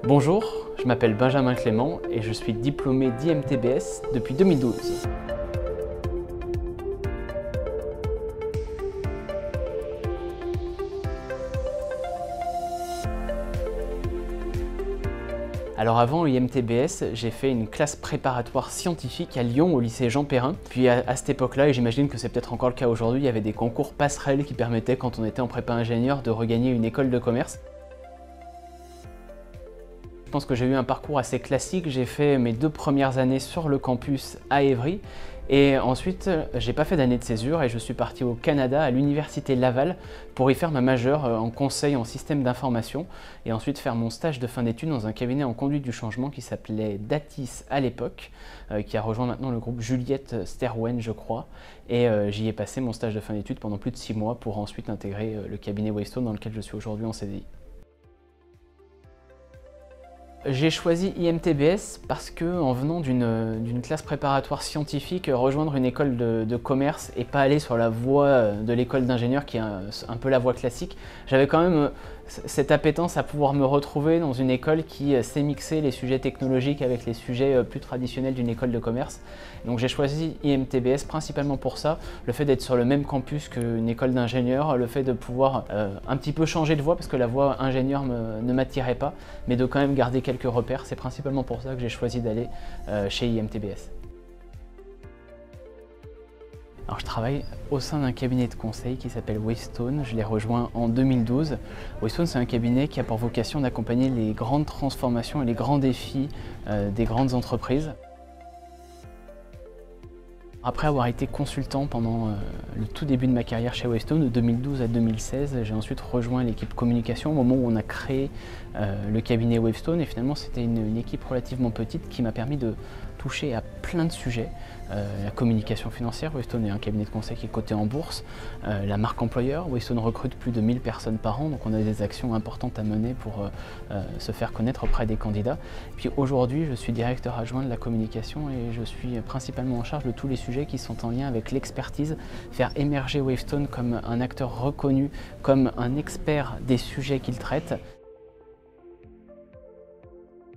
Bonjour, je m'appelle Benjamin Clément et je suis diplômé d'IMTBS depuis 2012. Alors avant IMTBS, j'ai fait une classe préparatoire scientifique à Lyon au lycée Jean Perrin. Puis à cette époque-là, et j'imagine que c'est peut-être encore le cas aujourd'hui, il y avait des concours passerelles qui permettaient, quand on était en prépa ingénieur, de regagner une école de commerce. Je pense que j'ai eu un parcours assez classique. J'ai fait mes 2 premières années sur le campus à Évry et ensuite j'ai pas fait d'année de césure et je suis parti au Canada à l'université Laval pour y faire ma majeure en conseil en système d'information et ensuite faire mon stage de fin d'études dans un cabinet en conduite du changement qui s'appelait Datis à l'époque, qui a rejoint maintenant le groupe Juliette Sterwen je crois, et j'y ai passé mon stage de fin d'études pendant plus de 6 mois pour ensuite intégrer le cabinet Wavestone dans lequel je suis aujourd'hui en CDI. J'ai choisi IMTBS parce que, en venant d'une classe préparatoire scientifique, rejoindre une école de commerce et pas aller sur la voie de l'école d'ingénieur qui est un peu la voie classique, j'avais quand même cette appétence à pouvoir me retrouver dans une école qui sait mixer les sujets technologiques avec les sujets plus traditionnels d'une école de commerce. Donc j'ai choisi IMTBS principalement pour ça, le fait d'être sur le même campus qu'une école d'ingénieur, le fait de pouvoir un petit peu changer de voie parce que la voie ingénieur ne m'attirait pas, mais de quand même garder quelques repères. C'est principalement pour ça que j'ai choisi d'aller chez IMTBS. Alors, je travaille au sein d'un cabinet de conseil qui s'appelle Wavestone. Je l'ai rejoint en 2012. Wavestone, c'est un cabinet qui a pour vocation d'accompagner les grandes transformations et les grands défis des grandes entreprises. Après avoir été consultant pendant le tout début de ma carrière chez Wavestone, de 2012 à 2016, j'ai ensuite rejoint l'équipe communication au moment où on a créé le cabinet Wavestone. Et finalement, c'était une équipe relativement petite qui m'a permis de toucher à plein de sujets. La communication financière, Wavestone est un cabinet de conseil qui est coté en bourse. La marque employeur, Wavestone recrute plus de 1000 personnes par an, donc on a des actions importantes à mener pour se faire connaître auprès des candidats. Puis aujourd'hui, je suis directeur adjoint de la communication et je suis principalement en charge de tous les sujets qui sont en lien avec l'expertise, faire émerger Wavestone comme un acteur reconnu, comme un expert des sujets qu'il traite.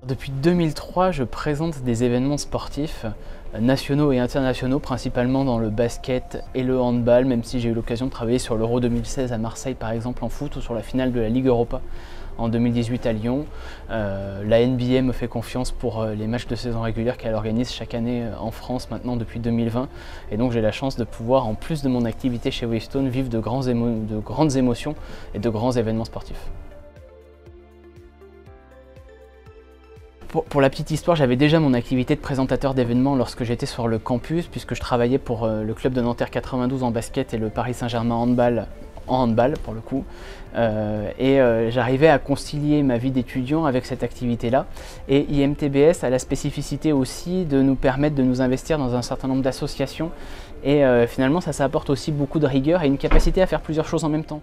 Depuis 2003, je présente des événements sportifs nationaux et internationaux, principalement dans le basket et le handball, même si j'ai eu l'occasion de travailler sur l'Euro 2016 à Marseille par exemple en foot ou sur la finale de la Ligue Europa en 2018 à Lyon. La NBA me fait confiance pour les matchs de saison régulière qu'elle organise chaque année en France maintenant depuis 2020. Et donc j'ai la chance de pouvoir, en plus de mon activité chez Wavestone, vivre de grandes émotions et de grands événements sportifs. Pour la petite histoire, j'avais déjà mon activité de présentateur d'événements lorsque j'étais sur le campus, puisque je travaillais pour le club de Nanterre 92 en basket et le Paris Saint-Germain handball, en handball pour le coup. J'arrivais à concilier ma vie d'étudiant avec cette activité-là. Et IMTBS a la spécificité aussi de nous permettre de nous investir dans un certain nombre d'associations. Et finalement, ça apporte aussi beaucoup de rigueur et une capacité à faire plusieurs choses en même temps.